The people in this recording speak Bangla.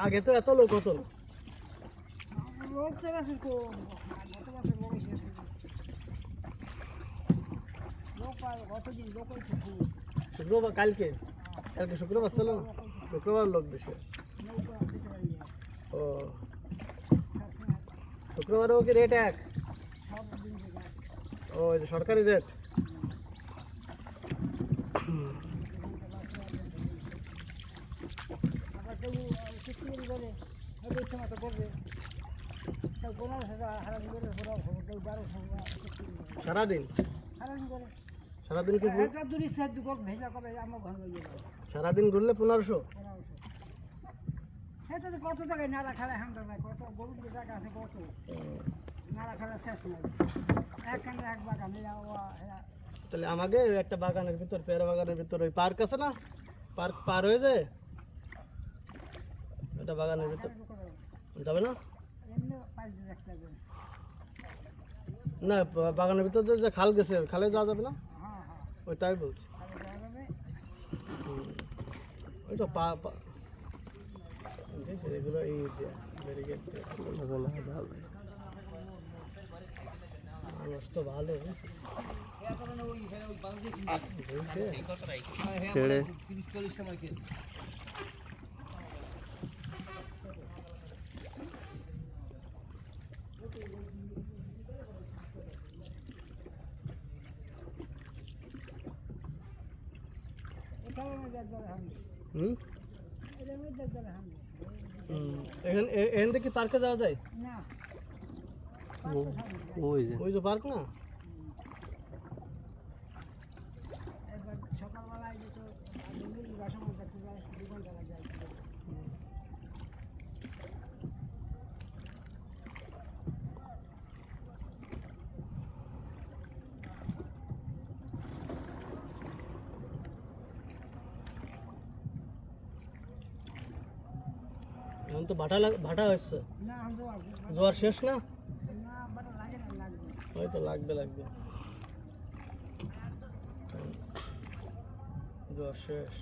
আগে তো এত লোক হতো না। শুক্রবার কালকে কালকে শুক্রবার ছিল না, শুক্রবার লোক বেশি। ও শুক্রবারও কি রেট এক? ও এই যে সরকারি রেট। সারাদিন সারাদিন কি সারাদিন ঘুরলে 1500? কত জায়গায় নাড়া খেলা হামটা নাই, কত গরু জায়গা আছে, কত নাড়া খেলা শেষ নাই, একখানে এক বাগান। তাহলে আমাকে একটা বাগানের ভিতর, পেয়ারা বাগানের ভিতর ওই পার্ক আছে না, পার্ক পার হয়ে যায় এটা বাগানের ভিতর যাবে না? না বাগানের ভিতর যে খাল গেছে, খালে যাওয়া যাবে না? ওইটাই বলছি। ওই তো এগুলো এই ব্যারিকেড মানুষ তো ভালো ছেড়ে এখান থেকে পার্কে যাওয়া যায়? ওই যে পার্ক না, সকালবেলায় এখন তো ভাটা হচ্ছে, জোয়ার শেষ না? হয়তো লাগবে জোয়ার শেষ।